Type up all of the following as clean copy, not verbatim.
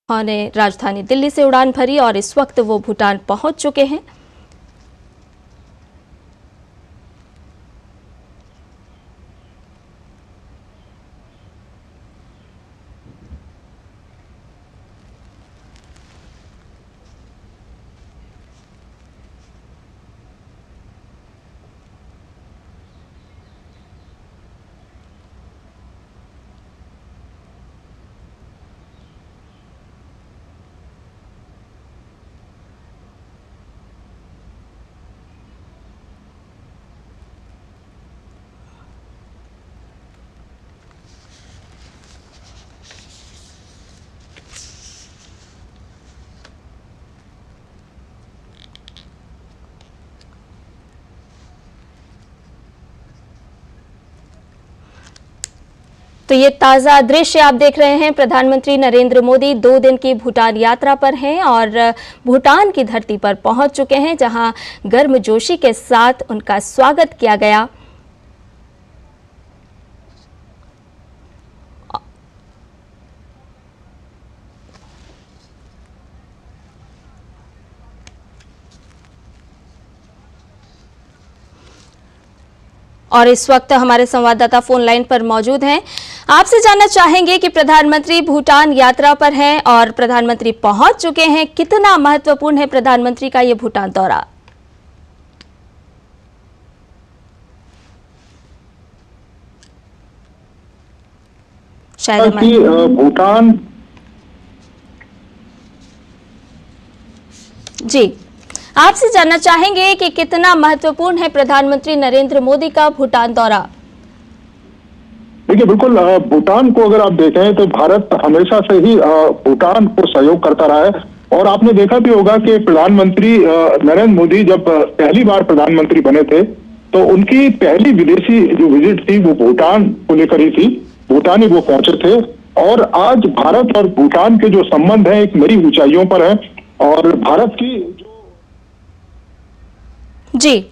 ने राजधानी दिल्ली से उड़ान भरी और इस वक्त वो भूटान पहुंच चुके हैं। तो ये ताजा दृश्य आप देख रहे हैं। प्रधानमंत्री नरेंद्र मोदी 2 दिन की भूटान यात्रा पर हैं और भूटान की धरती पर पहुंच चुके हैं, जहां गर्मजोशी के साथ उनका स्वागत किया गया। और इस वक्त हमारे संवाददाता फोन लाइन पर मौजूद हैं। आपसे जानना चाहेंगे कि प्रधानमंत्री भूटान यात्रा पर हैं और प्रधानमंत्री पहुंच चुके हैं, कितना महत्वपूर्ण है प्रधानमंत्री का ये भूटान दौरा? शायद भूटान जी, आपसे जानना चाहेंगे कि कितना महत्वपूर्ण है प्रधानमंत्री नरेंद्र मोदी का भूटान दौरा? देखिए, बिल्कुल भूटान को अगर आप देखें तो भारत हमेशा से ही भूटान को सहयोग करता रहा है। और आपने देखा भी होगा कि प्रधानमंत्री नरेंद्र मोदी जब पहली बार प्रधानमंत्री बने थे तो उनकी पहली विदेशी जो विजिट थी वो भूटान को लेकर ही थी। भूटान ही वो पहुंचे थे और आज भारत और भूटान के जो संबंध है एक नई ऊंचाइयों पर है। और भारत की जी,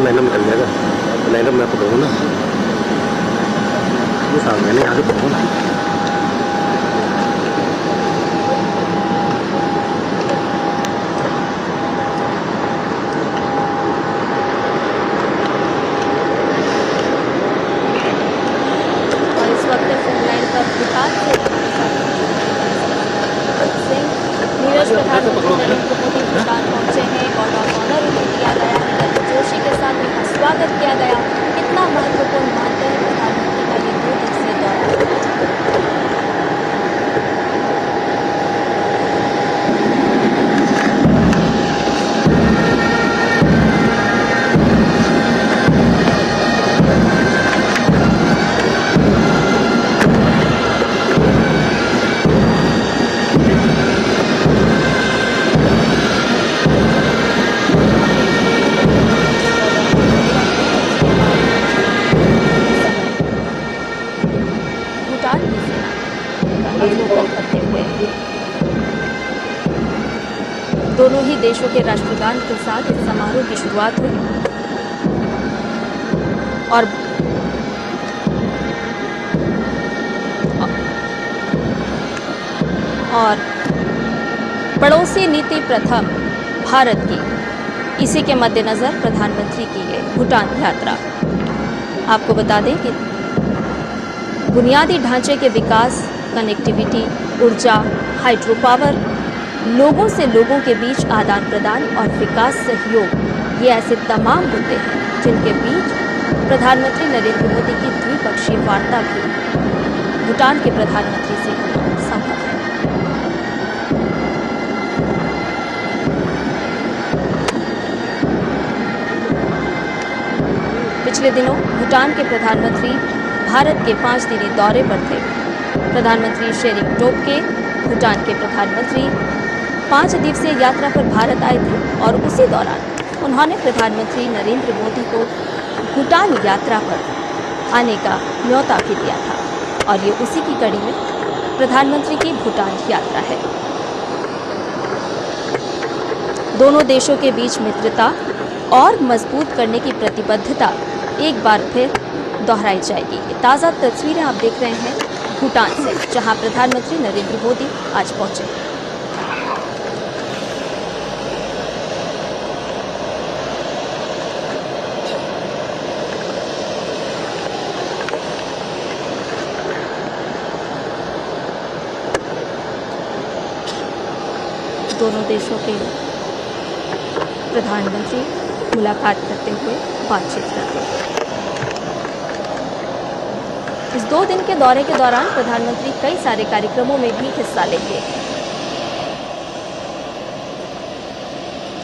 लाइनअप निकल जाएगा, तो लाइनअप मैं आपको दूँगा ना, ये साल मैंने यहाँ से दूँगा ना। और इस वक्त फोन लाइन पर भूटान से हमारे साथ सिंह नीरज प्रधानमंत्री नरेंद्र मोदी भूटान पहुंचे हैं और ऑनर उन्हें दिया गया है, गर्मजोशी के साथ उनका स्वागत किया गया। कितना महत्वपूर्ण मानते हैं प्रधानमंत्री का ये 2 दिवसीय दौरा? भूटान की सेना का अवलोकन करते हुए दोनों ही देशों के राष्ट्रगान के साथ इस समारोह की शुरुआत हुई और पड़ोसी नीति प्रथम भारत की, इसी के मद्देनजर प्रधानमंत्री की ये भूटान यात्रा। आपको बता दें कि बुनियादी ढांचे के विकास, कनेक्टिविटी, ऊर्जा, हाइड्रो पावर, लोगों से लोगों के बीच आदान प्रदान और विकास सहयोग, ये ऐसे तमाम मुद्दे हैं जिनके बीच प्रधानमंत्री नरेंद्र मोदी की द्विपक्षीय वार्ता भी भूटान के प्रधानमंत्री से संभव है। पिछले दिनों भूटान के प्रधानमंत्री भारत के 5 दिनी दौरे पर थे। प्रधानमंत्री शेरिंग टोब्गे भूटान के प्रधानमंत्री 5 दिवसीय यात्रा पर भारत आए थे और उसी दौरान उन्होंने प्रधानमंत्री नरेंद्र मोदी को भूटान यात्रा पर आने का न्योता भी दिया था और ये उसी की कड़ी में प्रधानमंत्री की भूटान यात्रा है। दोनों देशों के बीच मित्रता और मजबूत करने की प्रतिबद्धता एक बार फिर दोहराई जाएगी। ये ताज़ा तस्वीरें आप देख रहे हैं भूटान से, जहां प्रधानमंत्री नरेंद्र मोदी आज पहुंचे। दोनों देशों के प्रधानमंत्री मुलाकात करते हुए, बातचीत करते हुए। इस 2 दिन के दौरे के दौरान प्रधानमंत्री कई सारे कार्यक्रमों में भी हिस्सा लेंगे।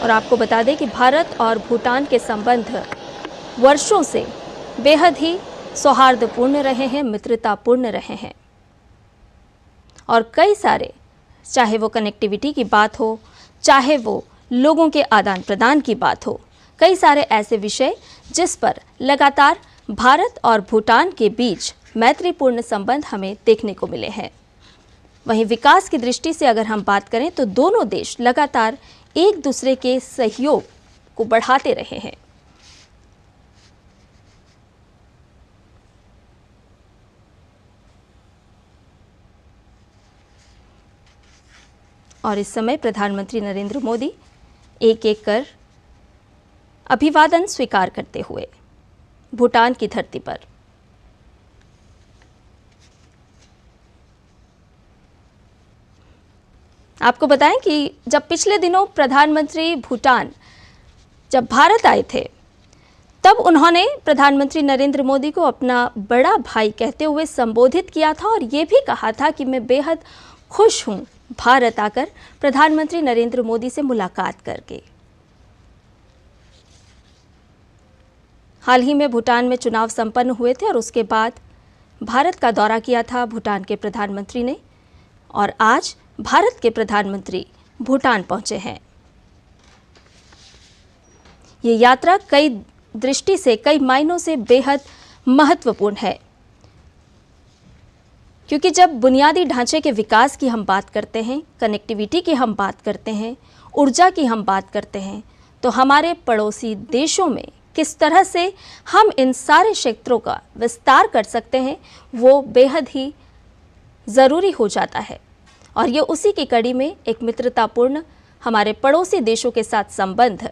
और आपको बता दें कि भारत और भूटान के संबंध वर्षों से बेहद ही सौहार्दपूर्ण रहे हैं, मित्रतापूर्ण रहे हैं और कई सारे, चाहे वो कनेक्टिविटी की बात हो, चाहे वो लोगों के आदान प्रदान की बात हो, कई सारे ऐसे विषय जिस पर लगातार भारत और भूटान के बीच मैत्रीपूर्ण संबंध हमें देखने को मिले हैं। वहीं विकास की दृष्टि से अगर हम बात करें तो दोनों देश लगातार एक दूसरे के सहयोग को बढ़ाते रहे हैं। और इस समय प्रधानमंत्री नरेंद्र मोदी एक एक कर अभिवादन स्वीकार करते हुए भूटान की धरती पर आपको बताएं कि जब पिछले दिनों प्रधानमंत्री भूटान जब भारत आए थे, तब उन्होंने प्रधानमंत्री नरेंद्र मोदी को अपना बड़ा भाई कहते हुए संबोधित किया था और ये भी कहा था कि मैं बेहद खुश हूं भारत आकर प्रधानमंत्री नरेंद्र मोदी से मुलाकात करके। हाल ही में भूटान में चुनाव संपन्न हुए थे और उसके बाद भारत का दौरा किया था भूटान के प्रधानमंत्री ने और आज भारत के प्रधानमंत्री भूटान पहुंचे हैं। ये यात्रा कई दृष्टि से, कई मायनों से बेहद महत्वपूर्ण है, क्योंकि जब बुनियादी ढांचे के विकास की हम बात करते हैं, कनेक्टिविटी की हम बात करते हैं, ऊर्जा की हम बात करते हैं, तो हमारे पड़ोसी देशों में किस तरह से हम इन सारे क्षेत्रों का विस्तार कर सकते हैं वो बेहद ही ज़रूरी हो जाता है। और ये उसी की कड़ी में एक मित्रतापूर्ण हमारे पड़ोसी देशों के साथ संबंध।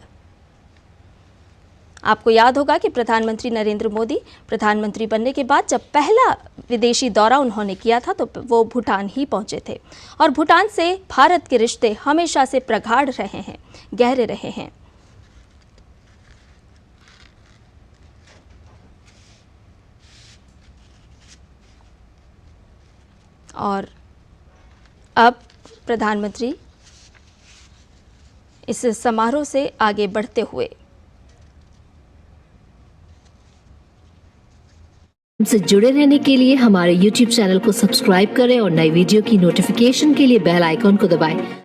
आपको याद होगा कि प्रधानमंत्री नरेंद्र मोदी प्रधानमंत्री बनने के बाद जब पहला विदेशी दौरा उन्होंने किया था तो वो भूटान ही पहुंचे थे और भूटान से भारत के रिश्ते हमेशा से प्रगाढ़ रहे हैं, गहरे रहे हैं। और अब प्रधानमंत्री इस समारोह से आगे बढ़ते हुए हमसे जुड़े रहने के लिए हमारे YouTube चैनल को सब्सक्राइब करें और नई वीडियो की नोटिफिकेशन के लिए बेल आइकॉन को दबाएं।